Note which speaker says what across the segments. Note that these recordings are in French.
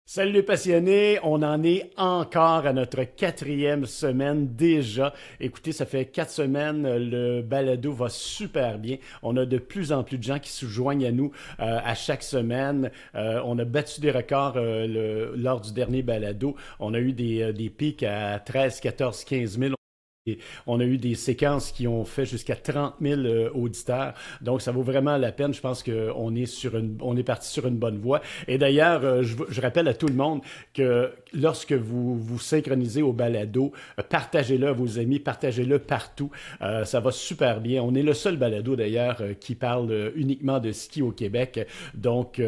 Speaker 1: Salut les passionnés, on en est encore à notre quatrième semaine déjà. Écoutez, ça fait 4 semaines, le balado va super bien. On a de plus en plus de gens qui se joignent à nous à chaque semaine. On a battu des records lors du dernier balado. On a eu des pics à 13, 14, 15 000. Et on a eu des séquences qui ont fait jusqu'à 30 000 auditeurs. Donc, ça vaut vraiment la peine. Je pense qu'on est on est parti sur une bonne voie. Et d'ailleurs, je rappelle à tout le monde que lorsque vous vous synchronisez au balado, partagez-le à vos amis, partagez-le partout. Ça va super bien. On est le seul balado d'ailleurs qui parle uniquement de ski au Québec. Donc,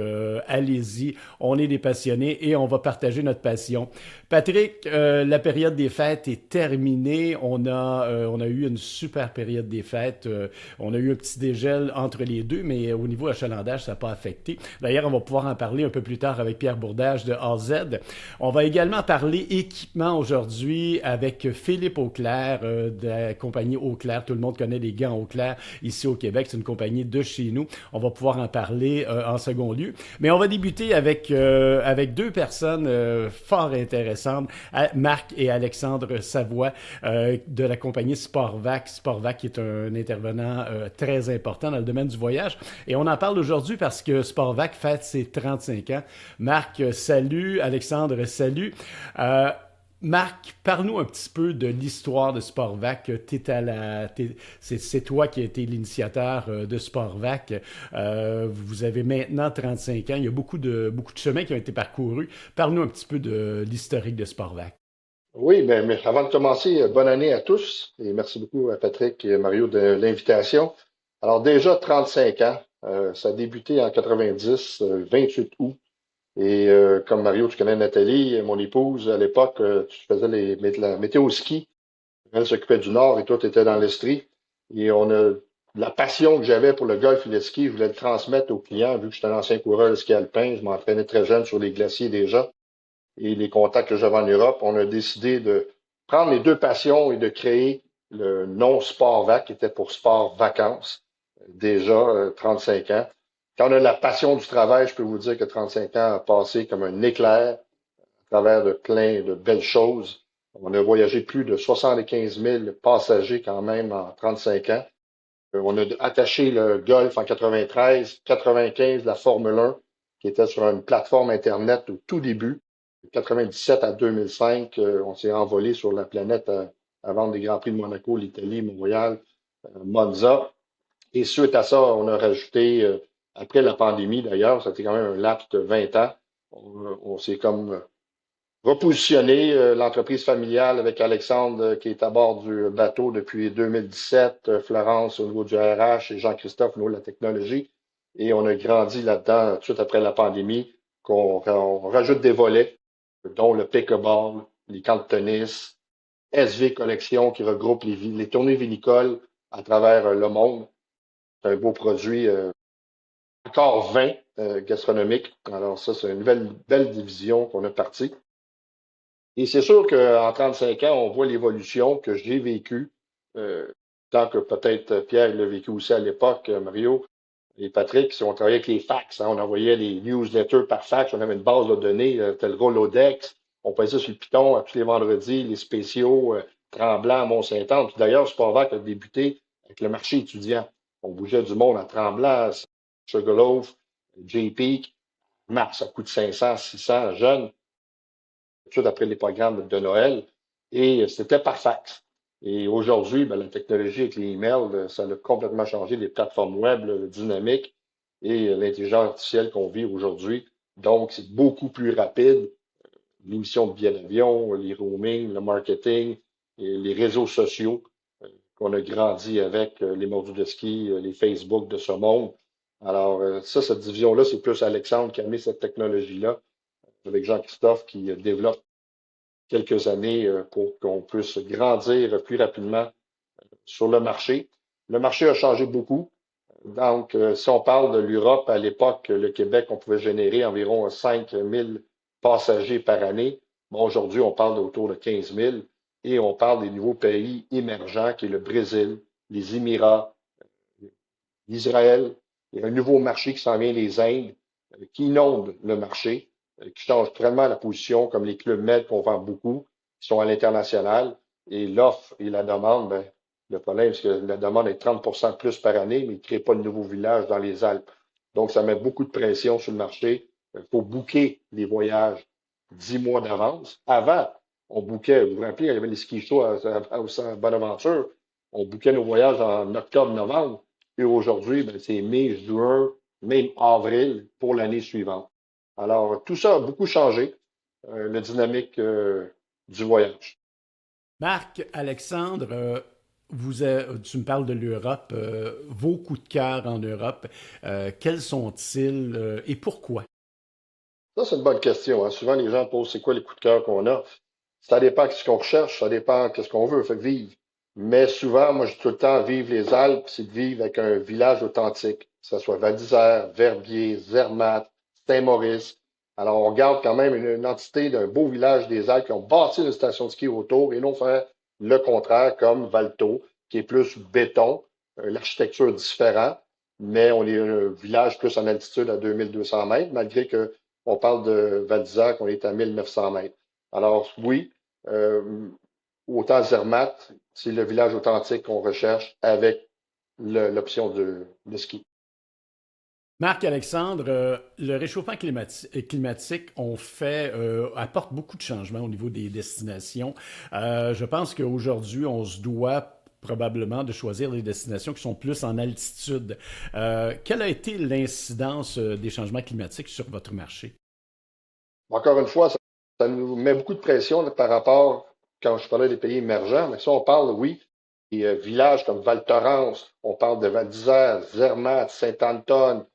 Speaker 1: allez-y. On est des passionnés et on va partager notre passion. Patrick, la période des fêtes est terminée. On a eu une super période des fêtes. On a eu un petit dégel entre les deux, mais au niveau achalandage, ça n'a pas affecté. D'ailleurs, on va pouvoir en parler un peu plus tard avec Pierre Bourdage de AZ. On va également parler équipement aujourd'hui avec Philippe Auclair de la compagnie Auclair. Tout le monde connaît les gants Auclair ici au Québec. C'est une compagnie de chez nous. On va pouvoir en parler en second lieu. Mais on va débuter avec deux personnes fort intéressantes, Marc et Alexandre Savoie de la compagnie Sportvac. Sportvac qui est un intervenant très important dans le domaine du voyage. Et on en parle aujourd'hui parce que Sportvac fête ses 35 ans. Marc, salut. Alexandre, salut. Euh, Marc, parle-nous un petit peu de l'histoire de Sportvac. C'est toi qui as été l'initiateur de Sportvac. Vous avez maintenant 35 ans. Il y a beaucoup de chemins qui ont été parcourus. Parle-nous un petit peu de l'historique de Sportvac.
Speaker 2: Oui, mais avant de commencer, bonne année à tous et merci beaucoup à Patrick et Mario de l'invitation. Alors déjà 35 ans, ça a débuté en 90, 28 août. Et comme Mario, tu connais Nathalie, mon épouse, à l'époque, tu faisais la météo ski. Elle s'occupait du Nord et toi, tu étais dans l'Estrie. Et on a la passion que j'avais pour le golf et le ski, je voulais le transmettre aux clients, vu que j'étais un ancien coureur de ski alpin, je m'entraînais très jeune sur les glaciers déjà et les contacts que j'avais en Europe, on a décidé de prendre les deux passions et de créer le nom Sport Vac, qui était pour Sport Vacances, déjà 35 ans. Quand on a la passion du travail, je peux vous dire que 35 ans a passé comme un éclair à travers de plein de belles choses. On a voyagé plus de 75 000 passagers quand même en 35 ans. On a attaché le golf en 93, 95, la Formule 1, qui était sur une plateforme Internet au tout début. De 97 à 2005, on s'est envolé sur la planète à vendre des Grands Prix de Monaco, l'Italie, Montréal, Monza. Et suite à ça, on a rajouté, après la pandémie d'ailleurs, ça a été quand même un laps de 20 ans, on s'est comme repositionner l'entreprise familiale avec Alexandre qui est à bord du bateau depuis 2017, Florence au niveau du RH et Jean-Christophe au niveau de la technologie. Et on a grandi là-dedans tout de suite après la pandémie, qu'on rajoute des volets, dont le pickleball, les camps de tennis, SV Collection qui regroupe les tournées vinicoles à travers le monde. C'est un beau produit, encore 20 gastronomique. Alors ça, c'est une nouvelle belle division qu'on a partie. Et c'est sûr qu'en 35 ans, on voit l'évolution que j'ai vécue, euh, tant que peut-être Pierre l'a vécu aussi à l'époque, Mario et Patrick, si on travaillait avec les fax, hein, on envoyait les newsletters par fax, on avait une base de données, tel Rolodex, on passait sur le Python tous les vendredis, les spéciaux, Tremblant à Mont-Saint-Anne. Puis d'ailleurs, Sportvac a débuté avec le marché étudiant. On bougeait du monde à Tremblant, à Sugarloaf, J-Peak, Mars, ça coûte 500, 600 jeunes tout de suite après les programmes de Noël, et c'était par fax. Et aujourd'hui, ben, la technologie avec les emails, ça a complètement changé les plateformes web, le dynamique et l'intelligence artificielle qu'on vit aujourd'hui. Donc, c'est beaucoup plus rapide. L'émission de billets d'avion, les roaming, le marketing, et les réseaux sociaux qu'on a grandi avec, les modules de ski, les Facebook de ce monde. Alors, ça, cette division-là, c'est plus Alexandre qui a mis cette technologie-là avec Jean-Christophe qui développe quelques années pour qu'on puisse grandir plus rapidement sur le marché. Le marché a changé beaucoup. Donc, si on parle de l'Europe, à l'époque, le Québec, on pouvait générer environ 5 000 passagers par année. Bon, aujourd'hui, on parle d'autour de 15 000 et on parle des nouveaux pays émergents qui est le Brésil, les Émirats, l'Israël. Il y a un nouveau marché qui s'en vient, les Indes, qui inonde le marché. qui changent vraiment la position, comme les clubs med qu'on vend beaucoup, qui sont à l'international. Et l'offre et la demande, ben, le problème, c'est que la demande est 30% de plus par année, mais ils ne créent pas de nouveaux villages dans les Alpes. Donc, ça met beaucoup de pression sur le marché. Il faut booker les voyages 10 mois d'avance. Avant, on bookait, vous vous rappelez, il y avait les ski shows à Bonaventure. On bookait nos voyages en octobre, novembre. Et aujourd'hui, ben, c'est mai, juin, même avril pour l'année suivante. Alors, tout ça a beaucoup changé, la dynamique du voyage.
Speaker 1: Marc, Alexandre, tu me parles de l'Europe. Vos coups de cœur en Europe, quels sont-ils et pourquoi?
Speaker 2: Ça, c'est une bonne question, hein. Souvent, les gens posent c'est quoi les coups de cœur qu'on a. Ça dépend de ce qu'on recherche, ça dépend de ce qu'on veut, fait que vivre. Mais souvent, moi, je dis tout le temps, vivre les Alpes, c'est de vivre avec un village authentique, que ce soit Val d'Isère, Verbier, Zermatt, Saint-Maurice. Alors, on garde quand même une entité d'un beau village des Alpes qui ont bâti une station de ski autour et non faire le contraire comme Valto, qui est plus béton, l'architecture différente, mais on est un village plus en altitude à 2200 mètres, malgré que on parle de Val d'Isère qu'on est à 1900 mètres. Alors, oui, euh, autant Zermatt, c'est le village authentique qu'on recherche avec l'option de ski.
Speaker 1: Marc-Alexandre, le réchauffement climatique apporte beaucoup de changements au niveau des destinations. Je pense qu'aujourd'hui, on se doit probablement de choisir des destinations qui sont plus en altitude. Quelle a été l'incidence des changements climatiques sur votre marché?
Speaker 2: Encore une fois, ça nous met beaucoup de pression là, par rapport, quand je parlais des pays émergents, mais ça, on parle, oui, des villages comme Val Thorens, on parle de Val d'Isère, Zermatt, Saint-Anton,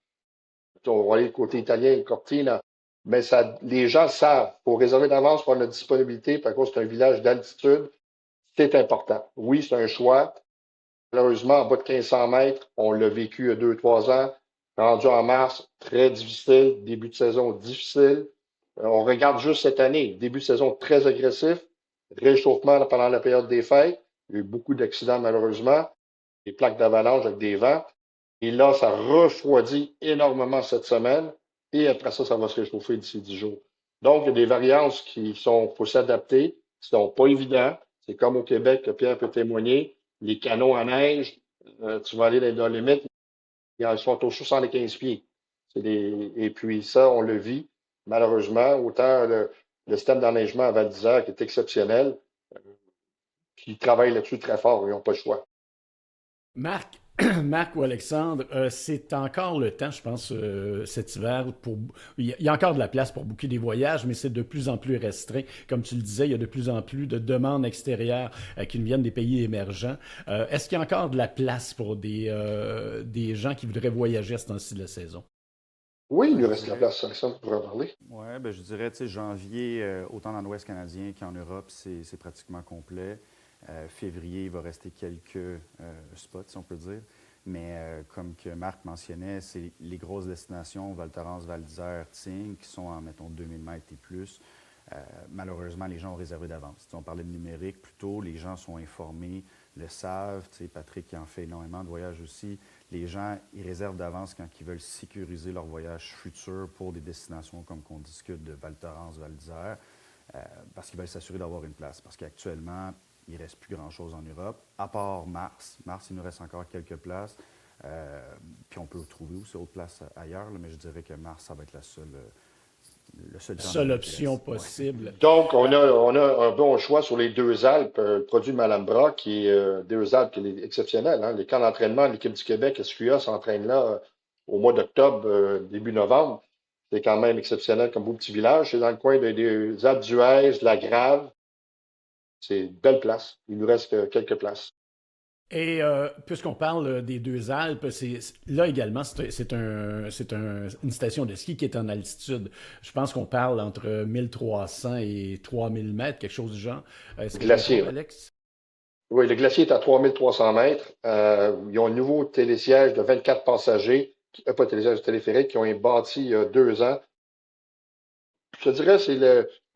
Speaker 2: on va aller du côté italien, Cortina. Mais ça, les gens savent, pour réserver d'avance pour notre disponibilité, par contre, c'est un village d'altitude, c'est important. Oui, c'est un choix. Malheureusement, en bas de 1500 mètres, on l'a vécu il y a 2, 3 ans. Rendu en mars, très difficile. Début de saison difficile. On regarde juste cette année. Début de saison très agressif. Réchauffement pendant la période des fêtes. Il y a eu beaucoup d'accidents, malheureusement. Des plaques d'avalanche avec des vents. Et là, ça refroidit énormément cette semaine. Et après ça, ça va se réchauffer d'ici 10 jours. Donc, il y a des variances qui sont, faut s'adapter, qui sont pas évidents. C'est comme au Québec que Pierre peut témoigner. Les canaux en neige, tu vas aller dans les Dolomites, ils sont aux 75 pieds. Et puis ça, on le vit, malheureusement. Autant le système d'enneigement à Val d'Isère, qui est exceptionnel, qui travaille là-dessus très fort, ils n'ont pas le choix.
Speaker 1: Marc, Marc ou Alexandre, c'est encore le temps, je pense, cet hiver. Il y a encore de la place pour booker des voyages, mais c'est de plus en plus restreint. Comme tu le disais, il y a de plus en plus de demandes extérieures qui nous viennent des pays émergents. Est-ce qu'il y a encore de la place pour des gens qui voudraient voyager à ce temps-ci de la saison?
Speaker 2: Oui, il
Speaker 3: Ben,
Speaker 2: lui
Speaker 3: je
Speaker 2: reste la
Speaker 3: dirais,
Speaker 2: place, Alexandre, pour en parler.
Speaker 3: ouais, ben, je dirais, tu sais, janvier, autant dans l'Ouest canadien qu'en Europe, c'est pratiquement complet. Février, il va rester quelques spots, si on peut dire. Mais comme que Marc mentionnait, c'est les grosses destinations, Val Thorens, Val d'Isère, Tignes, qui sont en, mettons, 2000 mètres et plus. Malheureusement, les gens ont réservé d'avance. Tu sais, on parlait de numérique plus tôt, les gens sont informés, le savent. Tu sais, Patrick qui en fait énormément de voyages aussi. Les gens, ils réservent d'avance quand ils veulent sécuriser leur voyage futur pour des destinations comme qu'on discute de Val Thorens, Val d'Isère, parce qu'ils veulent s'assurer d'avoir une place. Parce qu'actuellement, il ne reste plus grand-chose en Europe, à part Mars. Mars, il nous reste encore quelques places. Puis on peut trouver aussi autres places ailleurs, là, mais je dirais que Mars, ça va être le seul temps
Speaker 1: Seule
Speaker 3: d'année qui
Speaker 1: option
Speaker 3: reste. Ouais.
Speaker 1: possible.
Speaker 2: Donc, on a un bon choix sur les deux Alpes, le produit de Malambra, qui est deux Alpes qui est exceptionnel, hein. Les camps d'entraînement, l'équipe du Québec, SQA, s'entraîne là au mois d'octobre, début novembre. C'est quand même exceptionnel comme beau petit village. C'est dans le coin des Alpes d'Huez, de la Grave. C'est une belle place. Il nous reste quelques places.
Speaker 1: Et puisqu'on parle des deux Alpes, là également, une station de ski qui est en altitude. Je pense qu'on parle entre 1300 et 3000 mètres, quelque chose du genre. Est-ce que je me
Speaker 2: Glacier,
Speaker 1: trompe,
Speaker 2: oui.
Speaker 1: Alex?
Speaker 2: Oui, le glacier est à 3300 mètres. Ils ont un nouveau télésiège de 24 passagers, pas télésiège, téléphérique, qui ont été bâti il y a 2 ans. Je te dirais, c'est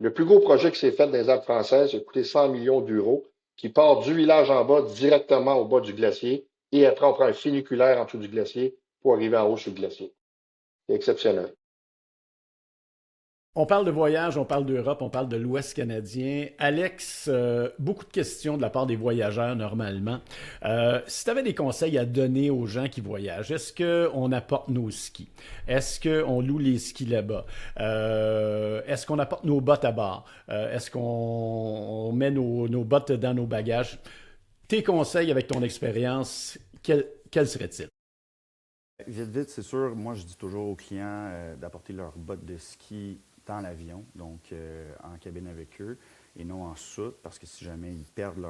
Speaker 2: le plus gros projet qui s'est fait dans les Alpes françaises. Il a coûté 100 millions d'euros, qui part du village en bas directement au bas du glacier. Et après, on prend un funiculaire en dessous du glacier pour arriver en haut sur le glacier. C'est exceptionnel.
Speaker 1: On parle de voyage, on parle d'Europe, on parle de l'Ouest canadien. Alex, beaucoup de questions de la part des voyageurs normalement. Si tu avais des conseils à donner aux gens qui voyagent, est-ce qu'on apporte nos skis? Est-ce qu'on loue les skis là-bas? Est-ce qu'on apporte nos bottes à bord? Est-ce qu'on on met nos bottes dans nos bagages? Tes conseils avec ton expérience, quels seraient-ils?
Speaker 3: Vite, vite, c'est sûr, moi je dis toujours aux clients d'apporter leurs bottes de ski dans l'avion, donc en cabine avec eux, et non en soute, parce que si jamais ils perdent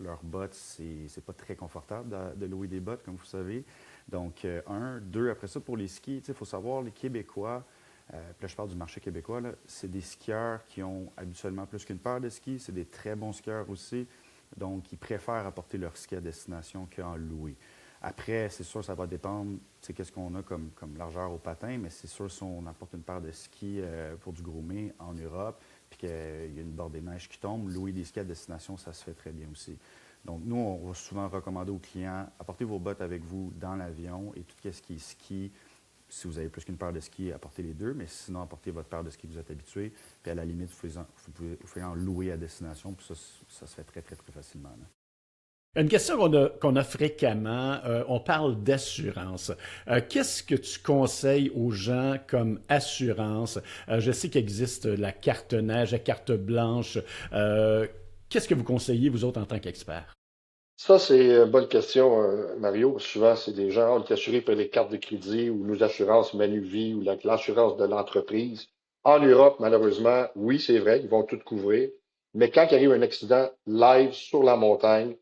Speaker 3: leurs bottes, c'est pas très confortable de louer des bottes, comme vous savez. Donc, un. Deux, après ça, pour les skis, il faut savoir, les Québécois, puis là je parle du marché québécois, là, c'est des skieurs qui ont habituellement plus qu'une paire de skis, c'est des très bons skieurs aussi, donc ils préfèrent apporter leur ski à destination qu'en louer. Après, c'est sûr, ça va dépendre, tu sais, qu'est-ce qu'on a comme largeur au patin, mais c'est sûr, si on apporte une paire de skis pour du groomer en Europe, puis qu'il y a une bordée de neige qui tombe, louer des skis à destination, ça se fait très bien aussi. Donc, nous, on va souvent recommander aux clients, apportez vos bottes avec vous dans l'avion et tout ce qui est ski. Si vous avez plus qu'une paire de skis, apportez les deux, mais sinon, apportez votre paire de skis que vous êtes habitué, puis à la limite, vous pouvez en louer à destination, puis ça se fait très, très, très facilement, là.
Speaker 1: Une question qu'on a fréquemment, on parle d'assurance. Qu'est-ce que tu conseilles aux gens comme assurance? Je sais qu'il existe la carte neige, la carte blanche. Qu'est-ce que vous conseillez, vous autres, en tant qu'experts?
Speaker 2: Ça, c'est une bonne question, Mario. Souvent, c'est des gens, on est assuré par les cartes de crédit ou nos assurances Manuvie ou l'assurance de l'entreprise. En Europe, malheureusement, oui, c'est vrai, ils vont tout couvrir. Mais quand il arrive un accident live sur la montagne,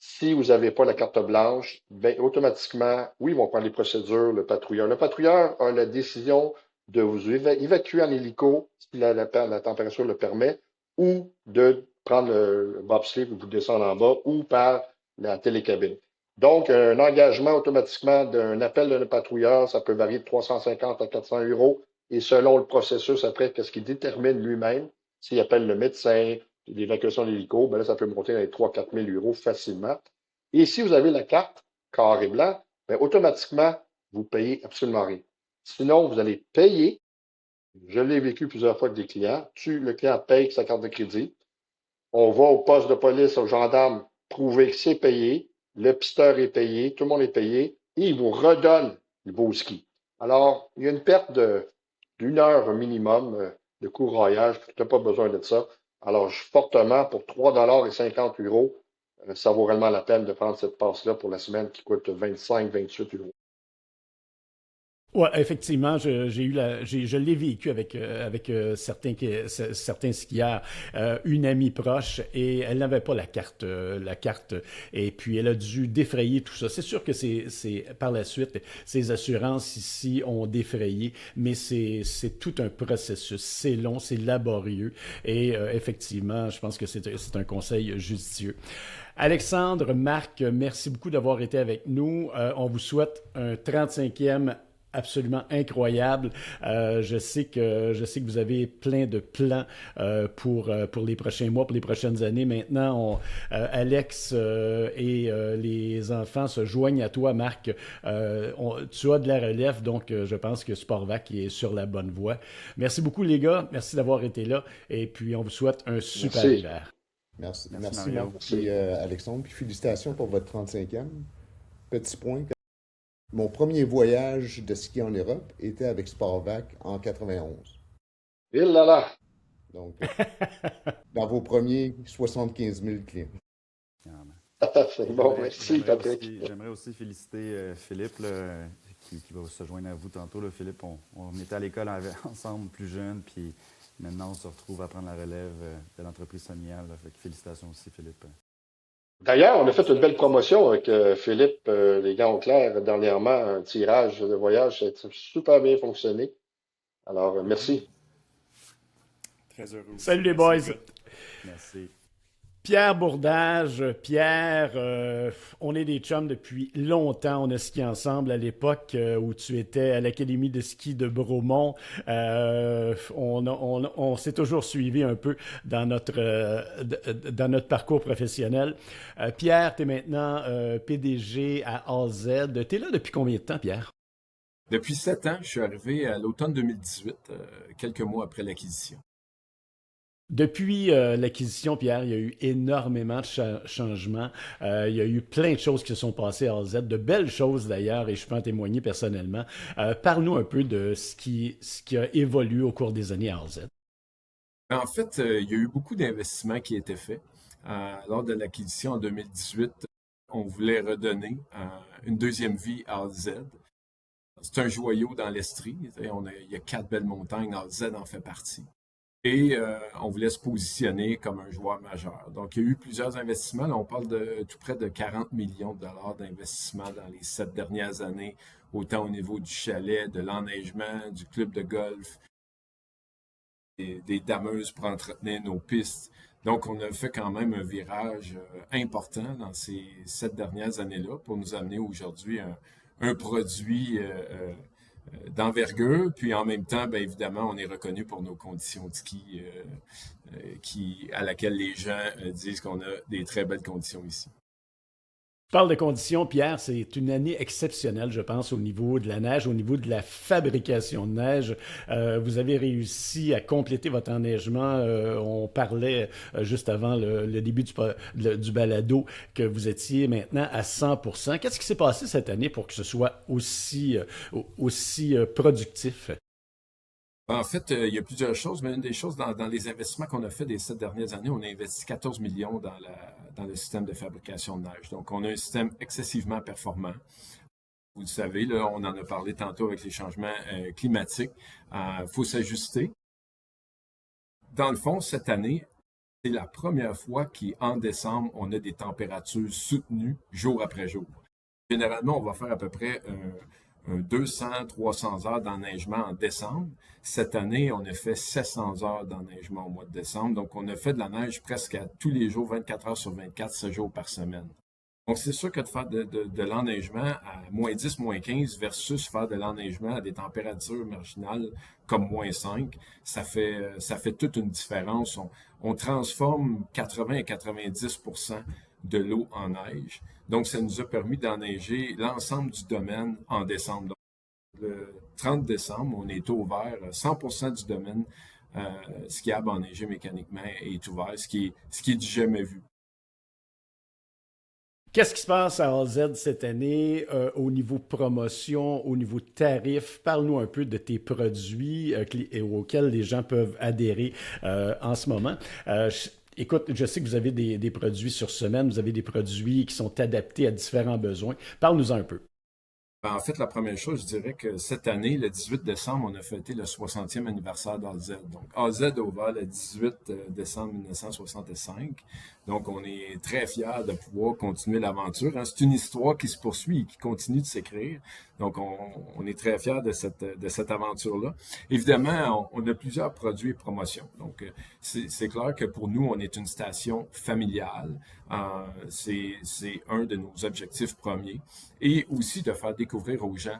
Speaker 2: si vous n'avez pas la carte blanche, ben, automatiquement, oui, ils vont prendre les procédures, le patrouilleur. Le patrouilleur a la décision de vous évacuer en hélico si la température le permet, ou de prendre le bobsleigh et vous descendre en bas, ou par la télécabine. Donc, un engagement automatiquement d'un appel d'un patrouilleur, ça peut varier de 350 à 400 euros. Et selon le processus, après, qu'est-ce qu'il détermine lui-même, s'il appelle le médecin, l'évacuation de l'hélico, ben là, ça peut monter dans les 3 000 à 4 000 euros facilement. Et si vous avez la carte carré blanc, ben, automatiquement, vous payez absolument rien. Sinon, vous allez payer. Je l'ai vécu plusieurs fois avec des clients. Le client paye sa carte de crédit. On va au poste de police, aux gendarmes, prouver que c'est payé, le pisteur est payé, tout le monde est payé, et il vous redonne vos skis. Alors, il y a une perte d'une heure minimum de courroyage, tu n'as pas besoin de ça. Alors, fortement, pour 3,50 €, ça vaut réellement la peine de prendre cette passe-là pour la semaine qui coûte 25-28 €.
Speaker 1: Ouais, effectivement, je l'ai vécu avec certains skieurs, une amie proche, et elle n'avait pas la carte, et puis elle a dû défrayer tout ça. C'est sûr que par la suite, ces assurances ici ont défrayé, mais c'est tout un processus. C'est long, c'est laborieux, et effectivement, je pense que c'est un conseil judicieux. Alexandre, Marc, merci beaucoup d'avoir été avec nous. On vous souhaite un 35e absolument incroyable. Je sais que vous avez plein de plans pour les prochains mois, pour les prochaines années. Maintenant, Alex et les enfants se joignent à toi, Marc. Tu as de la relève, donc je pense que Sportvac est sur la bonne voie. Merci beaucoup, les gars. Merci d'avoir été là. Et puis, on vous souhaite un super
Speaker 2: Merci.
Speaker 1: hiver.
Speaker 4: Merci,
Speaker 3: Merci,
Speaker 4: merci
Speaker 3: Mario.
Speaker 4: Marc et Alexandre. Puis félicitations pour votre 35e. Petit point. Mon premier voyage de ski en Europe était avec Sportvac en 91.
Speaker 2: Il là là.
Speaker 4: Donc, dans vos premiers 75 000 clients.
Speaker 2: C'est bon, merci, Patrick.
Speaker 3: J'aimerais aussi féliciter Philippe, là, qui va se joindre à vous tantôt. Là. Philippe, on était à l'école ensemble, plus jeunes, puis maintenant on se retrouve à prendre la relève de l'entreprise familiale. Là. Fait que félicitations aussi, Philippe.
Speaker 2: D'ailleurs, on a fait une belle promotion avec Philippe, les gants au clair, dernièrement, un tirage de voyage, ça a super bien fonctionné. Alors, merci.
Speaker 3: Très heureux aussi.
Speaker 1: Salut les
Speaker 3: Merci,
Speaker 1: boys.
Speaker 3: gars. Merci.
Speaker 1: Pierre Bourdage, Pierre, on est des chums depuis longtemps. On a skié ensemble à l'époque où tu étais à l'Académie de ski de Bromont. On s'est toujours suivi un peu dans notre parcours professionnel. Pierre, tu es maintenant PDG à AZ. Tu es là depuis combien de temps, Pierre?
Speaker 5: Depuis 7 ans, je suis arrivé à l'automne 2018, quelques mois après l'acquisition.
Speaker 1: Depuis l'acquisition, Pierre, il y a eu énormément de changements. Il y a eu plein de choses qui se sont passées à RZ, de belles choses d'ailleurs, et je peux en témoigner personnellement. Parle-nous un peu de ce qui a évolué au cours des années à RZ.
Speaker 5: En fait, il y a eu beaucoup d'investissements qui étaient faits. Lors de l'acquisition en 2018, on voulait redonner une deuxième vie à RZ. C'est un joyau dans l'Estrie. Il y a 4 belles montagnes, RZ en fait partie. Et on voulait se positionner comme un joueur majeur. Donc, il y a eu plusieurs investissements. Là, on parle de tout près de 40 millions de dollars d'investissement dans les 7 dernières années, autant au niveau du chalet, de l'enneigement, du club de golf, des dameuses pour entretenir nos pistes. Donc, on a fait quand même un virage important dans ces 7 dernières années-là pour nous amener aujourd'hui un produit d'envergure, puis en même temps, bien évidemment, on est reconnu pour nos conditions de ski à laquelle les gens disent qu'on a des très belles conditions ici.
Speaker 1: Tu parles de conditions, Pierre, c'est une année exceptionnelle, je pense, au niveau de la neige, au niveau de la fabrication de neige. Vous avez réussi à compléter votre enneigement. On parlait juste avant le début du balado que vous étiez maintenant à 100%. Qu'est-ce qui s'est passé cette année pour que ce soit aussi productif?
Speaker 5: En fait, il y a plusieurs choses, mais une des choses dans les investissements qu'on a fait des 7 dernières années, on a investi 14 millions dans le système de fabrication de neige. Donc, on a un système excessivement performant. Vous le savez, là, on en a parlé tantôt avec les changements climatiques. Il faut s'ajuster. Dans le fond, cette année, c'est la première fois qu'en décembre, on a des températures soutenues jour après jour. Généralement, on va faire à peu près un 200-300 heures d'enneigement en décembre. Cette année, on a fait 700 heures d'enneigement au mois de décembre. Donc, on a fait de la neige presque à tous les jours, 24 heures sur 24, 7 jours par semaine. Donc, c'est sûr que de faire de l'enneigement à moins 10, moins 15 versus faire de l'enneigement à des températures marginales comme moins 5, ça fait toute une différence. On transforme 80 à 90% de l'eau en neige. Donc, ça nous a permis d'enneiger l'ensemble du domaine en décembre. Donc, le 30 décembre, on est ouvert. 100% du domaine skiable enneigé mécaniquement est ouvert, ce qui est du jamais vu.
Speaker 1: Qu'est-ce qui se passe à AZ cette année au niveau promotion, au niveau tarif? Parle-nous un peu de tes produits auxquels les gens peuvent adhérer en ce moment. Écoute, je sais que vous avez des produits sur semaine, vous avez des produits qui sont adaptés à différents besoins. Parle-nous un peu.
Speaker 5: En fait, la première chose, je dirais que cette année, le 18 décembre, on a fêté le 60e anniversaire d'AZ. Donc, AZ a ouvert le 18 décembre 1965. Donc, on est très fiers de pouvoir continuer l'aventure. C'est une histoire qui se poursuit et qui continue de s'écrire. Donc, on est très fiers de cette aventure-là. Évidemment, on a plusieurs produits et promotions. Donc, c'est clair que pour nous, on est une station familiale. C'est un de nos objectifs premiers. Et aussi de faire découvrir aux gens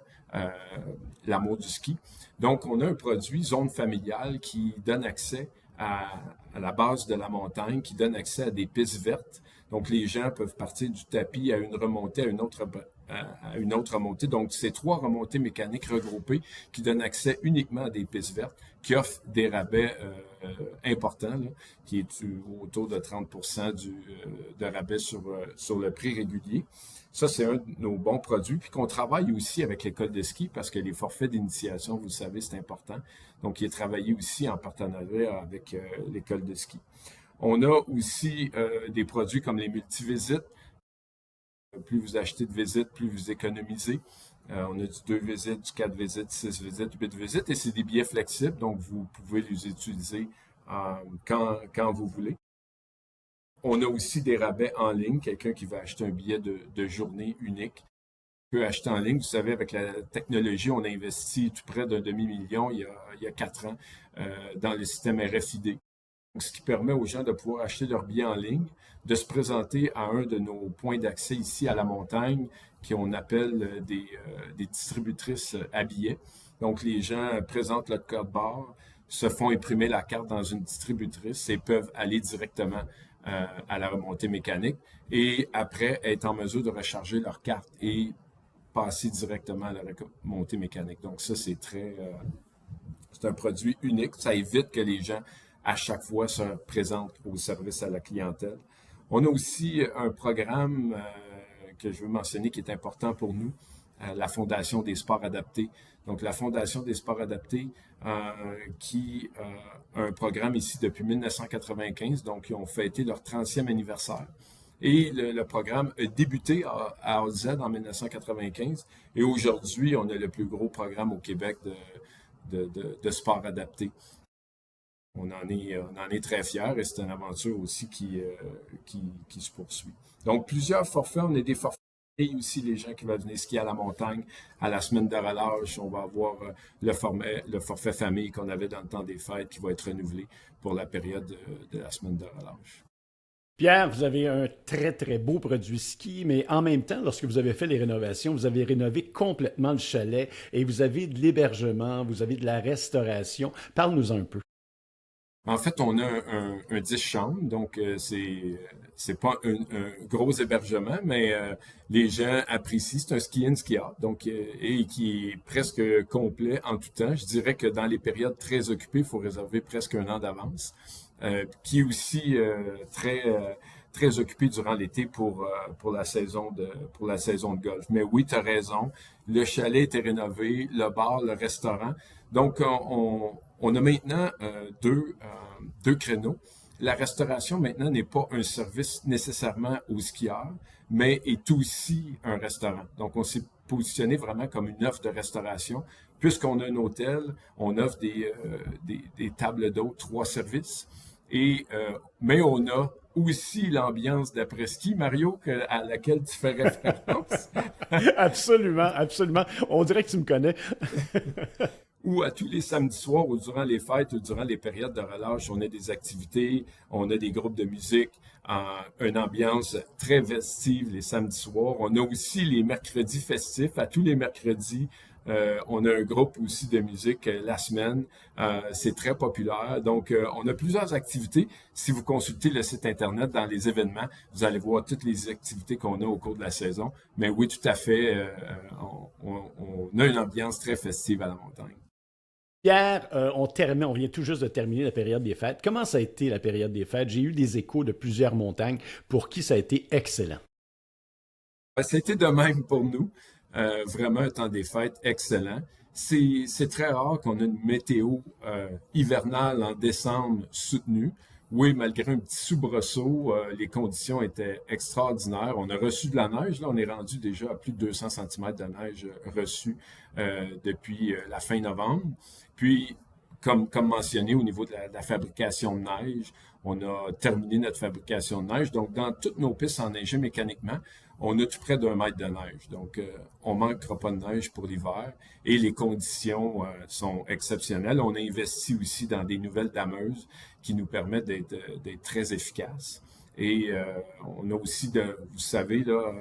Speaker 5: l'amour du ski. Donc, on a un produit zone familiale qui donne accès à la base de la montagne, qui donne accès à des pistes vertes. Donc, les gens peuvent partir du tapis à une remontée, à une autre remontée. Donc, c'est 3 remontées mécaniques regroupées qui donnent accès uniquement à des pistes vertes, qui offrent des rabais importants, là, qui est autour de 30% de rabais sur le prix régulier. Ça, c'est un de nos bons produits. Puis qu'on travaille aussi avec l'école de ski parce que les forfaits d'initiation, vous le savez, c'est important. Donc, il est travaillé aussi en partenariat avec l'école de ski. On a aussi des produits comme les multivisites. Plus vous achetez de visites, plus vous économisez. On a du 2 visites, du 4 visites, 6 visites, 8 visites. Et c'est des billets flexibles, donc vous pouvez les utiliser quand vous voulez. On a aussi des rabais en ligne. Quelqu'un qui va acheter un billet de journée unique peut acheter en ligne. Vous savez, avec la technologie, on a investi tout près d'un demi-million il y a 4 ans dans le système RFID. Donc, ce qui permet aux gens de pouvoir acheter leur billet en ligne, de se présenter à un de nos points d'accès ici à la montagne, qu'on appelle des distributrices à billets. Donc, les gens présentent leur code barre, se font imprimer la carte dans une distributrice et peuvent aller directement à la remontée mécanique et après être en mesure de recharger leur carte et passer directement à la montée mécanique. Donc ça, c'est un produit unique. Ça évite que les gens, à chaque fois, se présentent au service à la clientèle. On a aussi un programme que je veux mentionner qui est important pour nous, la Fondation des sports adaptés. Donc, la Fondation des sports adaptés, qui a un programme ici depuis 1995. Donc, ils ont fêté leur 30e anniversaire. Et le programme a débuté à AZ en 1995. Et aujourd'hui, on a le plus gros programme au Québec de sport adapté. On en est très fiers et c'est une aventure aussi qui se poursuit. Donc, plusieurs forfaits. On a des forfaits et aussi les gens qui veulent venir skier à la montagne à la semaine de relâche. On va avoir le forfait famille qu'on avait dans le temps des fêtes qui va être renouvelé pour la période de la semaine de relâche.
Speaker 1: Pierre, vous avez un très, très beau produit ski, mais en même temps, lorsque vous avez fait les rénovations, vous avez rénové complètement le chalet et vous avez de l'hébergement, vous avez de la restauration. Parle-nous un peu.
Speaker 5: En fait, on a un 10 chambres, donc c'est pas un gros hébergement, mais les gens apprécient. C'est un ski-in, ski-out, donc et qui est presque complet en tout temps. Je dirais que dans les périodes très occupées, il faut réserver presque un an d'avance, qui est aussi très occupé durant l'été pour la saison de golf. Mais oui, tu as raison. Le chalet était rénové, le bar, le restaurant. Donc, on a maintenant deux créneaux. La restauration, maintenant, n'est pas un service nécessairement aux skieurs, mais est aussi un restaurant. Donc, on s'est positionné vraiment comme une offre de restauration. Puisqu'on a un hôtel, on offre des tables d'hôtes, 3 services. Mais on a aussi l'ambiance d'après-ski, Mario, à laquelle tu fais référence.
Speaker 1: Absolument, absolument. On dirait que tu me connais.
Speaker 5: Ou à tous les samedis soirs, ou durant les fêtes, ou durant les périodes de relâche, on a des activités, on a des groupes de musique, une ambiance très festive les samedis soirs. On a aussi les mercredis festifs. À tous les mercredis, on a un groupe aussi de musique la semaine. C'est très populaire. Donc, on a plusieurs activités. Si vous consultez le site Internet dans les événements, vous allez voir toutes les activités qu'on a au cours de la saison. Mais oui, tout à fait, on a une ambiance très festive à la montagne.
Speaker 1: Pierre, on vient tout juste de terminer la période des fêtes. Comment ça a été la période des fêtes? J'ai eu des échos de plusieurs montagnes pour qui ça a été excellent.
Speaker 5: C'était de même pour nous. Vraiment un temps des fêtes excellent. C'est très rare qu'on ait une météo hivernale en décembre soutenue. Oui, malgré un petit soubresaut, les conditions étaient extraordinaires. On a reçu de la neige. Là, on est rendu déjà à plus de 200 cm de neige reçue depuis la fin novembre. Puis, comme mentionné, au niveau de la fabrication de neige, on a terminé notre fabrication de neige. Donc, dans toutes nos pistes enneigées mécaniquement, on a tout près d'1 mètre de neige. Donc, on ne manquera pas de neige pour l'hiver et les conditions sont exceptionnelles. On a investi aussi dans des nouvelles dameuses qui nous permettent d'être très efficaces. Et on a aussi, vous savez, là,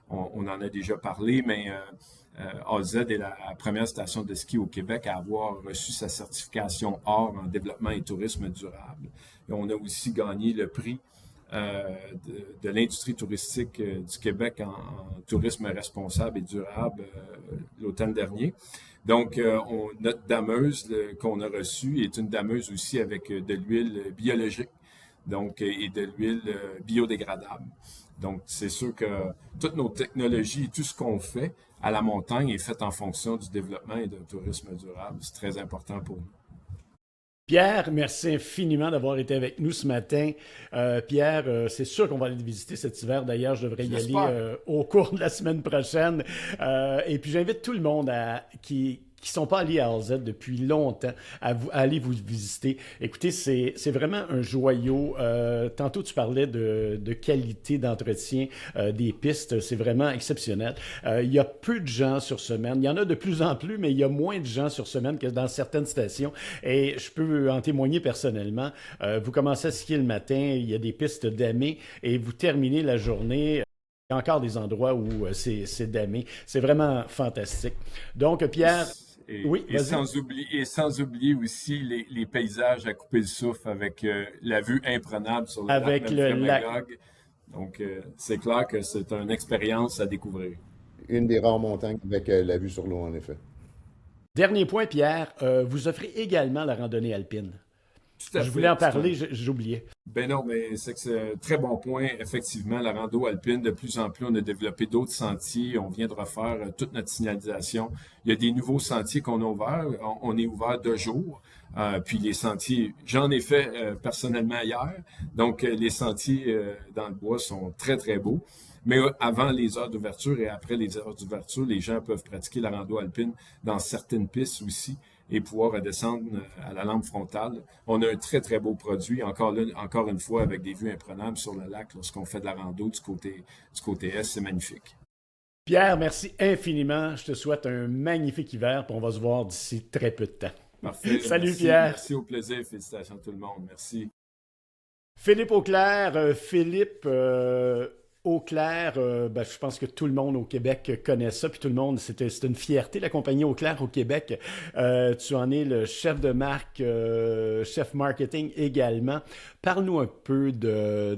Speaker 5: on en a déjà parlé, mais AZ est la première station de ski au Québec à avoir reçu sa certification OR en développement et tourisme durable. Et on a aussi gagné le prix de l'industrie touristique du Québec en tourisme responsable et durable l'automne dernier. Donc, notre dameuse qu'on a reçue est une dameuse aussi avec de l'huile biologique, donc et de l'huile biodégradable. Donc, c'est sûr que toutes nos technologies et tout ce qu'on fait à la montagne est fait en fonction du développement et d'un tourisme durable. C'est très important pour nous.
Speaker 1: Pierre, merci infiniment d'avoir été avec nous ce matin. Pierre, c'est sûr qu'on va aller te visiter cet hiver. D'ailleurs, je devrais y aller au cours de la semaine prochaine. Et puis, j'invite tout le monde qui sont pas allés à AZ depuis longtemps à aller vous visiter. Écoutez, c'est vraiment un joyau. Tantôt, tu parlais de qualité d'entretien des pistes. C'est vraiment exceptionnel. Il y a peu de gens sur semaine. Il y en a de plus en plus, mais il y a moins de gens sur semaine que dans certaines stations. Et je peux en témoigner personnellement. Vous commencez à skier le matin, il y a des pistes damées et vous terminez la journée. Il y a encore des endroits où c'est damé. C'est vraiment fantastique. Donc, Pierre...
Speaker 5: Oui, et sans oublier aussi les paysages à couper le souffle avec la vue imprenable sur
Speaker 1: avec le lac.
Speaker 5: Donc, c'est clair que c'est une expérience à découvrir.
Speaker 4: une des rares montagnes avec la vue sur l'eau, en effet.
Speaker 1: Dernier point, Pierre, vous offrez également la randonnée alpine.
Speaker 5: Tout à
Speaker 1: Je voulais
Speaker 5: fait.
Speaker 1: en parler, j'oubliais.
Speaker 5: Ben non, mais c'est que c'est un très bon point. Effectivement, la rando alpine, de plus en plus, on a développé d'autres sentiers. On vient de refaire toute notre signalisation. Il y a des nouveaux sentiers qu'on a ouverts. On est ouvert 2 jours. Puis les sentiers, j'en ai fait personnellement hier. Donc, les sentiers dans le bois sont très, très beaux. Mais avant les heures d'ouverture et après les heures d'ouverture, les gens peuvent pratiquer la rando alpine dans certaines pistes aussi et pouvoir descendre à la lampe frontale. On a un très, très beau produit, encore là, encore une fois, avec des vues imprenables sur le lac lorsqu'on fait de la rando du côté est, c'est magnifique.
Speaker 1: Pierre, merci infiniment. Je te souhaite un magnifique hiver, puis on va se voir d'ici très peu de temps.
Speaker 5: Parfait.
Speaker 1: Salut
Speaker 5: Merci,
Speaker 1: Pierre.
Speaker 5: merci, au plaisir. Félicitations à tout le monde. Merci.
Speaker 1: Philippe Auclair, Philippe Auclair, ben, je pense que tout le monde au Québec connaît ça, puis tout le monde, c'est une fierté, la compagnie Auclair au Québec. Tu en es le chef de marque, chef marketing également. Parle-nous un peu de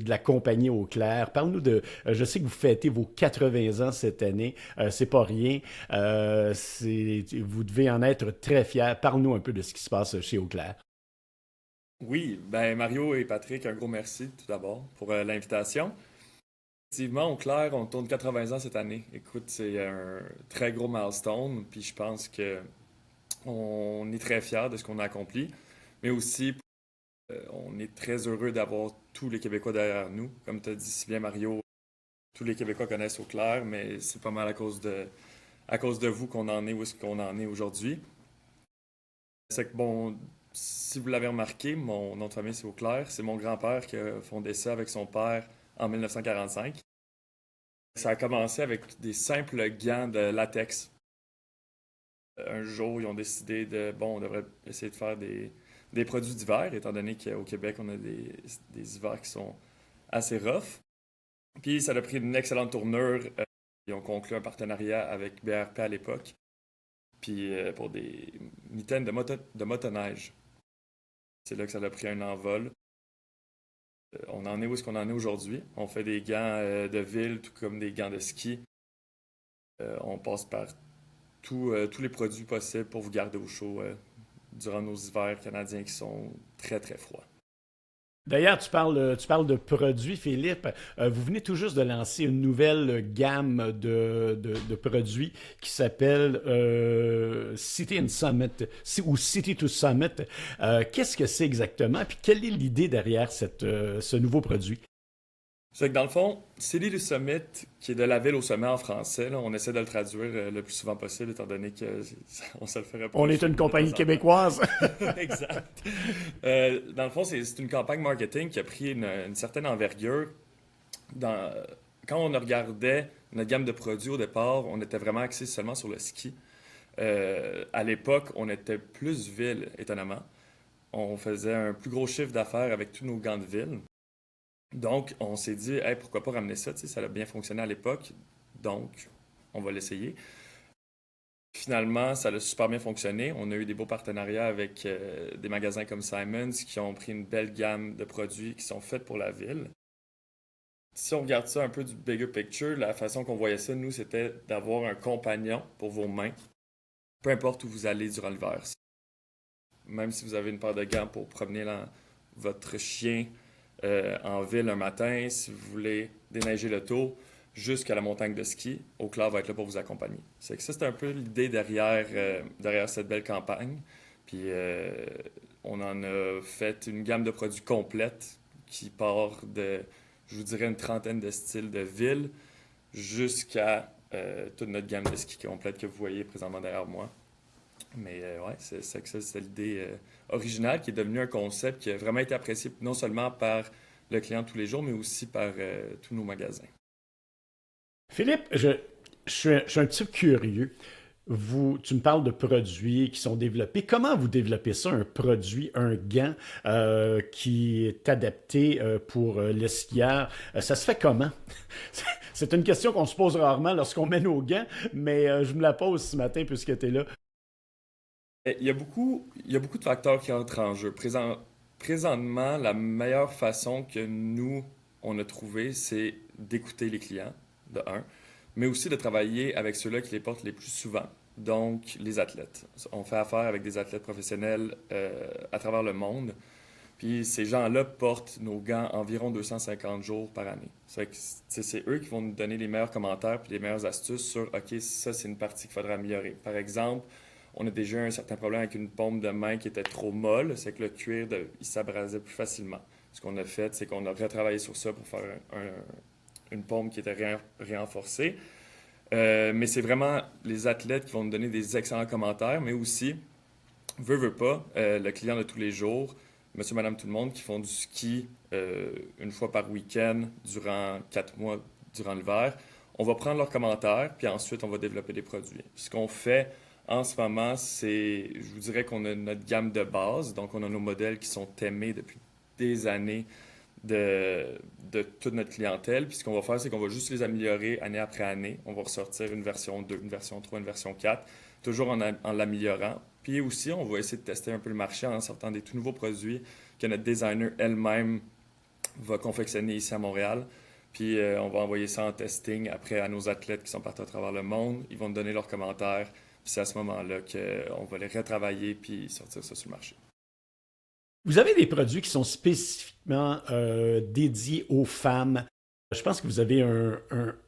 Speaker 1: la compagnie Auclair. Parle-nous je sais que vous fêtez vos 80 ans cette année, c'est pas rien. Vous devez en être très fiers. Parle-nous un peu de ce qui se passe chez Auclair.
Speaker 6: Oui, ben Mario et Patrick, un gros merci tout d'abord pour l'invitation. Effectivement, au clair, on tourne 80 ans cette année. Écoute, c'est un très gros milestone, puis je pense que on est très fiers de ce qu'on a accompli, mais aussi on est très heureux d'avoir tous les Québécois derrière nous. Comme tu as dit si bien Mario, tous les Québécois connaissent au clair, mais c'est pas mal à cause de vous qu'on en est où est-ce qu'on en est aujourd'hui. C'est que bon, si vous l'avez remarqué, mon nom de famille c'est Auclair. C'est mon grand-père qui a fondé ça avec son père en 1945. Ça a commencé avec des simples gants de latex. Un jour, ils ont décidé on devrait essayer de faire des produits d'hiver, étant donné qu'au Québec, on a des hivers qui sont assez rough. Puis ça a pris une excellente tournure. Ils ont conclu un partenariat avec BRP à l'époque. Puis pour des mitaines de motoneige. C'est là que ça a pris un envol. On en est où est-ce qu'on en est aujourd'hui. On fait des gants de ville, tout comme des gants de ski. On passe par tous les produits possibles pour vous garder au chaud durant nos hivers canadiens qui sont très, très froids.
Speaker 1: D'ailleurs, tu parles de produits, Philippe. Vous venez tout juste de lancer une nouvelle gamme de produits qui s'appelle City and Summit ou City to Summit. Qu'est-ce que c'est exactement? Puis quelle est l'idée derrière ce nouveau produit?
Speaker 6: C'est que dans le fond, City to Summit, qui est de la ville au sommet en français, là, on essaie de le traduire le plus souvent possible, étant donné qu'on se le ferait pas.
Speaker 1: On est une compagnie québécoise.
Speaker 6: Exact. Dans le fond, c'est une campagne marketing qui a pris une certaine envergure. Quand on regardait notre gamme de produits au départ, on était vraiment axé seulement sur le ski. À l'époque, on était plus ville, étonnamment. On faisait un plus gros chiffre d'affaires avec tous nos gants de ville. Donc, on s'est dit, hey, pourquoi pas ramener ça? Tu sais, ça a bien fonctionné à l'époque, donc on va l'essayer. Finalement, ça a super bien fonctionné. On a eu des beaux partenariats avec des magasins comme Simons qui ont pris une belle gamme de produits qui sont faits pour la ville. Si on regarde ça un peu du bigger picture, la façon qu'on voyait ça, nous, c'était d'avoir un compagnon pour vos mains, peu importe où vous allez durant l'hiver. Même si vous avez une paire de gants pour promener votre chien en ville un matin, si vous voulez déneiger le tour, jusqu'à la montagne de ski, Auclair va être là pour vous accompagner. C'est un peu l'idée derrière cette belle campagne. Puis on en a fait une gamme de produits complète qui part de, je vous dirais, une trentaine de styles de ville jusqu'à toute notre gamme de ski complète que vous voyez présentement derrière moi. Mais ouais, c'est l'idée originale qui est devenue un concept qui a vraiment été apprécié non seulement par le client tous les jours, mais aussi par tous nos magasins.
Speaker 1: Philippe, je suis un petit peu curieux. Tu me parles de produits qui sont développés. Comment vous développez ça, un produit, un gant qui est adapté pour le skieur? Ça se fait comment? C'est une question qu'on se pose rarement lorsqu'on met nos gants, mais je me la pose ce matin puisque tu es là.
Speaker 6: Il y a beaucoup de facteurs qui entrent en jeu. Présentement, la meilleure façon que nous, on a trouvé, c'est d'écouter les clients, de un, mais aussi de travailler avec ceux-là qui les portent les plus souvent, donc les athlètes. On fait affaire avec des athlètes professionnels à travers le monde. Puis ces gens-là portent nos gants environ 250 jours par année. C'est eux qui vont nous donner les meilleurs commentaires puis les meilleures astuces sur OK, ça c'est une partie qu'il faudra améliorer. Par exemple, on a déjà eu un certain problème avec une paume de main qui était trop molle, c'est que le cuir il s'abrasait plus facilement. Ce qu'on a fait, c'est qu'on a retravaillé sur ça pour faire une paume qui était renforcée. Mais c'est vraiment les athlètes qui vont nous donner des excellents commentaires, mais aussi, veut pas, le client de tous les jours, monsieur, madame, tout le monde, qui font du ski une fois par week-end durant 4 mois durant l'hiver. On va prendre leurs commentaires, puis ensuite, on va développer des produits. Ce qu'on fait en ce moment, je vous dirais qu'on a notre gamme de base. Donc, on a nos modèles qui sont aimés depuis des années de toute notre clientèle. Puis ce qu'on va faire, c'est qu'on va juste les améliorer année après année. On va ressortir une version 2, une version 3, une version 4, toujours en l'améliorant. Puis aussi, on va essayer de tester un peu le marché en sortant des tout nouveaux produits que notre designer elle-même va confectionner ici à Montréal. Puis on va envoyer ça en testing après à nos athlètes qui sont partis à travers le monde. Ils vont nous donner leurs commentaires. Puis c'est à ce moment-là qu'on va les retravailler puis sortir ça sur le marché.
Speaker 1: Vous avez des produits qui sont spécifiquement dédiés aux femmes. Je pense que vous avez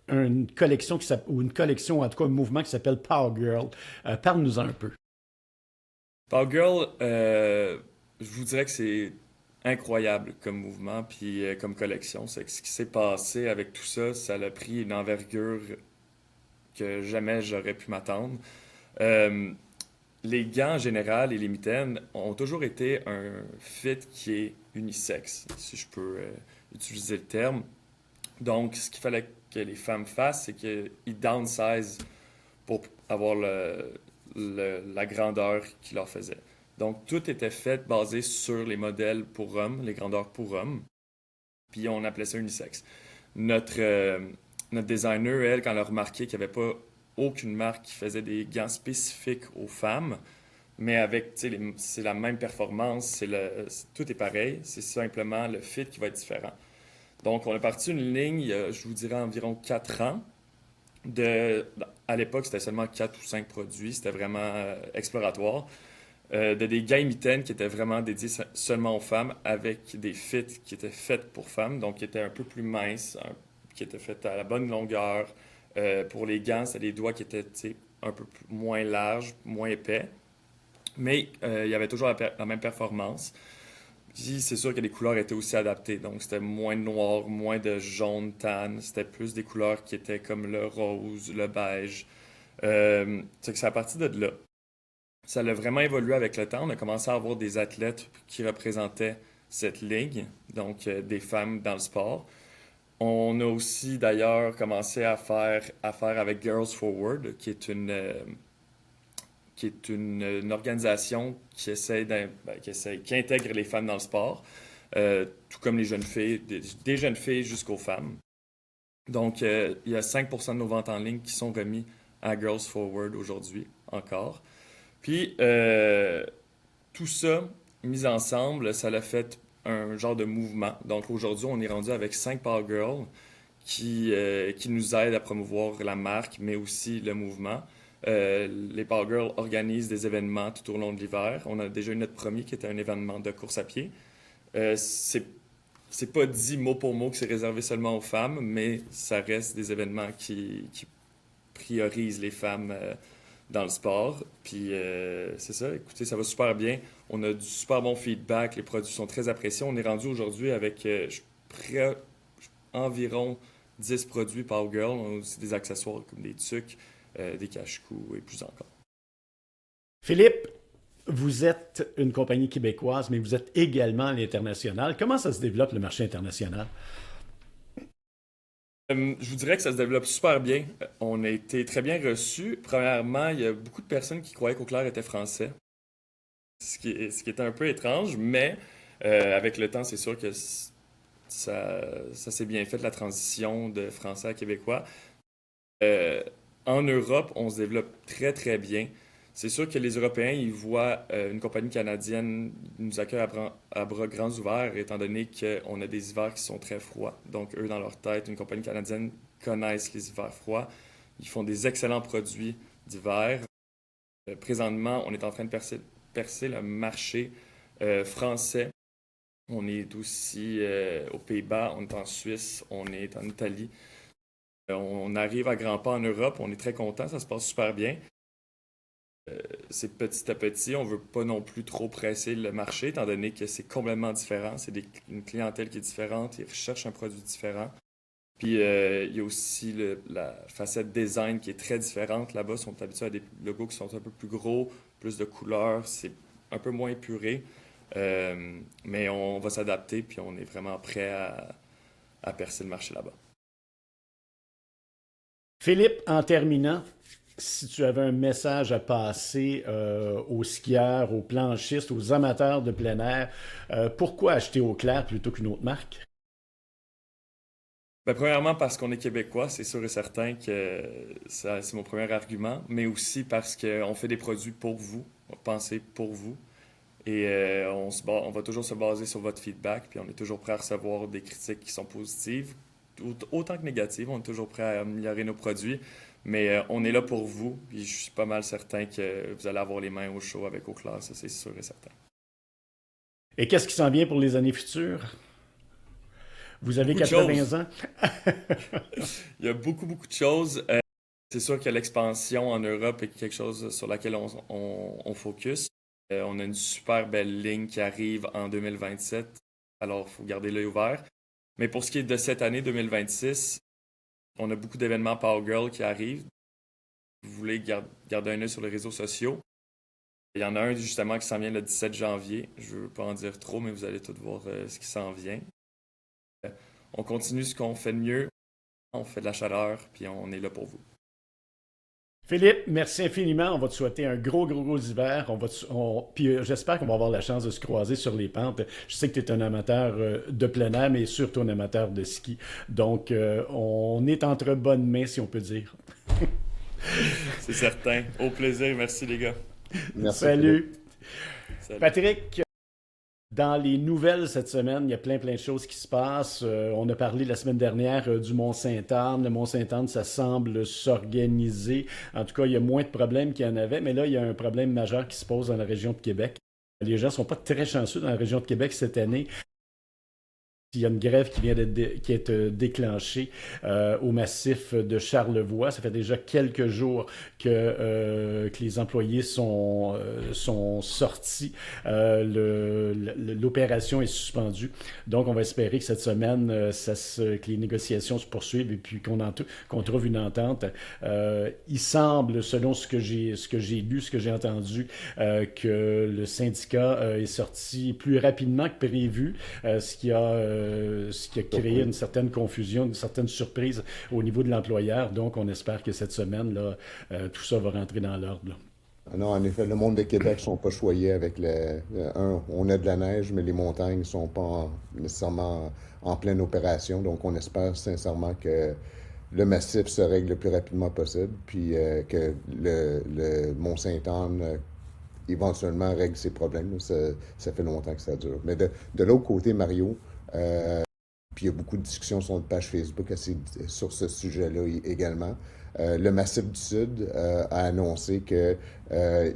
Speaker 1: une collection ou une collection, en tout cas un mouvement qui s'appelle Power Girl. Parle-nous-en un peu.
Speaker 6: Power Girl, je vous dirais que c'est incroyable comme mouvement puis comme collection. C'est que ce qui s'est passé avec tout ça, ça a pris une envergure que jamais j'aurais pu m'attendre. Les gants en général et les mitaines ont toujours été un fit qui est unisexe, si je peux utiliser le terme. Donc, ce qu'il fallait que les femmes fassent, c'est qu'ils downsize pour avoir la grandeur qu'il leur faisait. Donc, tout était fait basé sur les modèles pour hommes, les grandeurs pour hommes. Puis, on appelait ça unisexe. Notre designer, elle, quand elle a remarqué qu'il n'y avait pas aucune marque qui faisait des gants spécifiques aux femmes, mais avec, c'est la même performance, tout est pareil, c'est simplement le fit qui va être différent. Donc, on a parti une ligne, il y a, je vous dirais, environ 4 ans. À l'époque, c'était seulement 4 ou 5 produits, c'était vraiment exploratoire. De des gants mitaines qui étaient vraiment dédiés seulement aux femmes, avec des fits qui étaient faits pour femmes, donc qui étaient un peu plus minces, qui étaient faits à la bonne longueur. Pour les gants, c'était des doigts qui étaient un peu moins larges, moins épais. Mais il y avait toujours la même performance. Puis c'est sûr que les couleurs étaient aussi adaptées. Donc c'était moins de noir, moins de jaune, tan. C'était plus des couleurs qui étaient comme le rose, le beige. C'est que c'est à partir de là. Ça a vraiment évolué avec le temps. On a commencé à avoir des athlètes qui représentaient cette ligne, donc des femmes dans le sport. On a aussi d'ailleurs commencé à faire affaire avec Girls Forward, qui est une organisation qui intègre les femmes dans le sport, tout comme les jeunes filles, des jeunes filles jusqu'aux femmes. Donc, il y a 5% de nos ventes en ligne qui sont remis à Girls Forward aujourd'hui, encore. Puis, tout ça, mis ensemble, ça l'a fait un genre de mouvement. Donc, aujourd'hui, on est rendu avec 5 Power Girls qui nous aident à promouvoir la marque, mais aussi le mouvement. Les Power Girls organisent des événements tout au long de l'hiver. On a déjà eu notre premier qui était un événement de course à pied. C'est pas dit mot pour mot que c'est réservé seulement aux femmes, mais ça reste des événements qui priorisent les femmes dans le sport. Puis c'est ça, écoutez, ça va super bien. On a du super bon feedback, les produits sont très appréciés. On est rendu aujourd'hui avec environ 10 produits Power Girl. On a aussi des accessoires comme des tucs, des cache-cous et plus encore.
Speaker 1: Philippe, vous êtes une compagnie québécoise, mais vous êtes également à l'international. Comment ça se développe, le marché international?
Speaker 6: Je vous dirais que ça se développe super bien. On a été très bien reçus. Premièrement, il y a beaucoup de personnes qui croyaient qu'Auclair était français, ce qui était un peu étrange, mais avec le temps, c'est sûr que ça s'est bien fait, la transition de français à québécois. En Europe, on se développe très, très bien. C'est sûr que les Européens, ils voient une compagnie canadienne nous accueille à bras grands ouverts, étant donné qu'on a des hivers qui sont très froids. Donc, eux, dans leur tête, une compagnie canadienne connaissent les hivers froids. Ils font des excellents produits d'hiver. Présentement, on est en train de percer le marché français. On est aussi aux Pays-Bas, on est en Suisse, on est en Italie. On arrive à grands pas en Europe, on est très content, ça se passe super bien. C'est petit à petit, on ne veut pas non plus trop presser le marché, étant donné que c'est complètement différent. C'est une clientèle qui est différente, ils recherchent un produit différent. Puis il y a aussi la facette design qui est très différente. Là-bas, ils sont habitués à des logos qui sont un peu plus gros, plus de couleurs, c'est un peu moins épuré. Mais on va s'adapter, puis on est vraiment prêt à percer le marché là-bas.
Speaker 1: Philippe, en terminant, si tu avais un message à passer aux skieurs, aux planchistes, aux amateurs de plein air, pourquoi acheter Eau-Claire plutôt qu'une autre marque?
Speaker 6: Ben, premièrement, parce qu'on est québécois, c'est sûr et certain que c'est mon premier argument, mais aussi parce qu'on fait des produits pour vous, on va penser pour vous. Et on va toujours se baser sur votre feedback, puis on est toujours prêt à recevoir des critiques qui sont positives, autant que négatives. On est toujours prêt à améliorer nos produits, mais on est là pour vous, puis je suis pas mal certain que vous allez avoir les mains au chaud avec Eau-Claire, ça c'est sûr et certain.
Speaker 1: Et qu'est-ce qui s'en vient pour les années futures? Vous avez
Speaker 6: Beaucoup de
Speaker 1: 80
Speaker 6: choses.
Speaker 1: ans?
Speaker 6: Il y a beaucoup, beaucoup de choses. C'est sûr que l'expansion en Europe est quelque chose sur laquelle on focus. On a une super belle ligne qui arrive en 2027, alors il faut garder l'œil ouvert. Mais pour ce qui est de cette année 2026, on a beaucoup d'événements Power Girl qui arrivent. Vous voulez garder un œil sur les réseaux sociaux. Il y en a un justement qui s'en vient le 17 janvier. Je ne veux pas en dire trop, mais vous allez tout voir ce qui s'en vient. On continue ce qu'on fait de mieux. On fait de la chaleur, puis on est là pour vous.
Speaker 1: Philippe, merci infiniment. On va te souhaiter un gros hiver. Puis j'espère qu'on va avoir la chance de se croiser sur les pentes. Je sais que tu es un amateur de plein air, mais surtout un amateur de ski. Donc, on est entre bonnes mains, si on peut dire.
Speaker 6: C'est certain. Au plaisir. Merci, les gars.
Speaker 4: Merci.
Speaker 1: Salut.
Speaker 6: Salut.
Speaker 1: Patrick, dans les nouvelles cette semaine, il y a plein de choses qui se passent. On a parlé la semaine dernière du Mont-Sainte-Anne. Le Mont-Sainte-Anne, ça semble s'organiser. En tout cas, il y a moins de problèmes qu'il y en avait, mais là, il y a un problème majeur qui se pose dans la région de Québec. Les gens ne sont pas très chanceux dans la région de Québec cette année. Il y a une grève qui vient qui est déclenchée au massif de Charlevoix. Ça fait déjà quelques jours que les employés sont sortis. L'opération est suspendue. Donc, on va espérer que cette semaine, que les négociations se poursuivent et puis qu'on trouve une entente. Il semble, selon ce que j'ai lu, ce que j'ai entendu, que le syndicat est sorti plus rapidement que prévu, ce qui a créé une certaine confusion, une certaine surprise au niveau de l'employeur. Donc, on espère que cette semaine, là, tout ça va rentrer dans l'ordre, là.
Speaker 4: Non, en effet, le monde de Québec ne sont pas choyés avec on a de la neige, mais les montagnes ne sont pas nécessairement en pleine opération. Donc, on espère sincèrement que le massif se règle le plus rapidement possible, puis que le Mont-Sainte-Anne éventuellement règle ses problèmes. Ça fait longtemps que ça dure. Mais de l'autre côté, Mario, puis il y a beaucoup de discussions sur notre page Facebook sur ce sujet-là également. Le Massif du Sud a annoncé qu'il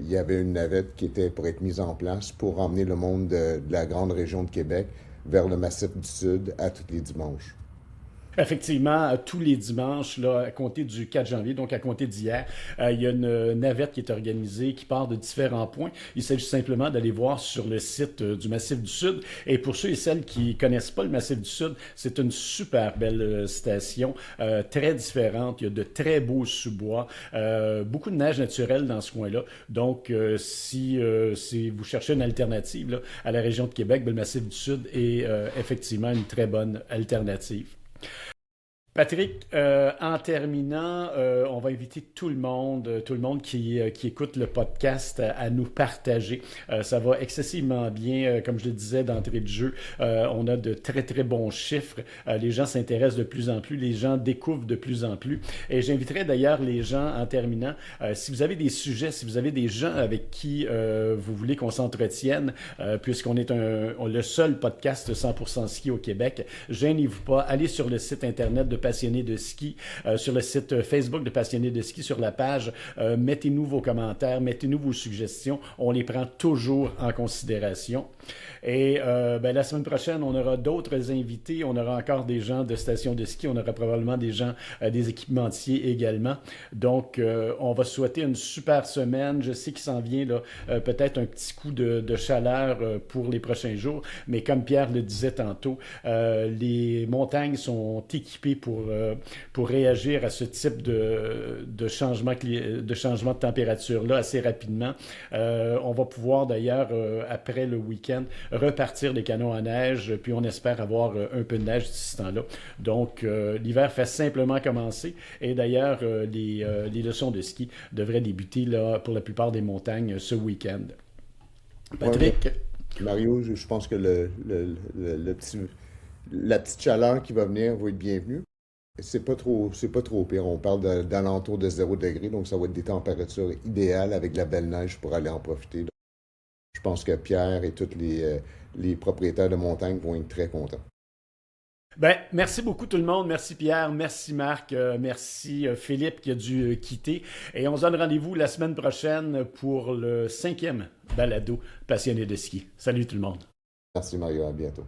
Speaker 4: y avait une navette qui était pour être mise en place pour emmener le monde de la grande région de Québec vers le Massif du Sud à tous les dimanches.
Speaker 1: Effectivement, tous les dimanches, là, à compter du 4 janvier, donc à compter d'hier, il y a une navette qui est organisée, qui part de différents points. Il s'agit simplement d'aller voir sur le site du Massif du Sud. Et pour ceux et celles qui ne connaissent pas le Massif du Sud, c'est une super belle station, très différente. Il y a de très beaux sous-bois, beaucoup de neige naturelle dans ce coin-là. Donc, si vous cherchez une alternative là, à la région de Québec, le Massif du Sud est effectivement une très bonne alternative. Patrick, en terminant, on va inviter tout le monde qui écoute le podcast à nous partager. Ça va excessivement bien, comme je le disais d'entrée de jeu. On a de très bons chiffres. Les gens s'intéressent de plus en plus, les gens découvrent de plus en plus. Et j'inviterai d'ailleurs les gens, en terminant, si vous avez des sujets, si vous avez des gens avec qui vous voulez qu'on s'entretienne, puisqu'on est le seul podcast 100% ski au Québec, gênez-vous pas, allez sur le site internet de Passionnés de ski, sur le site Facebook de Passionnés de ski, sur la page. Mettez-nous vos commentaires, mettez-nous vos suggestions. On les prend toujours en considération. Et la semaine prochaine, on aura d'autres invités. On aura encore des gens de stations de ski. On aura probablement des gens, des équipementiers également. Donc, on va souhaiter une super semaine. Je sais qu'il s'en vient là, peut-être un petit coup de chaleur pour les prochains jours. Mais comme Pierre le disait tantôt, les montagnes sont équipées pour réagir à ce type de changement de température-là assez rapidement. On va pouvoir d'ailleurs, après le week-end, repartir les canons à neige, puis on espère avoir un peu de neige d'ici ce temps-là. Donc, l'hiver fait simplement commencer. Et d'ailleurs, les leçons de ski devraient débuter là, pour la plupart des montagnes ce week-end. Patrick?
Speaker 4: Ouais, Mario, je pense que la petite chaleur qui va venir va être bienvenue. C'est pas trop pire. On parle d'alentour de 0 degré, donc ça va être des températures idéales avec de la belle neige pour aller en profiter. Donc, je pense que Pierre et tous les propriétaires de montagne vont être très contents.
Speaker 1: Ben, merci beaucoup tout le monde. Merci Pierre, merci Marc, merci Philippe qui a dû quitter. Et on se donne rendez-vous la semaine prochaine pour le 5e balado Passionné de ski. Salut tout le monde.
Speaker 4: Merci Mario, à bientôt.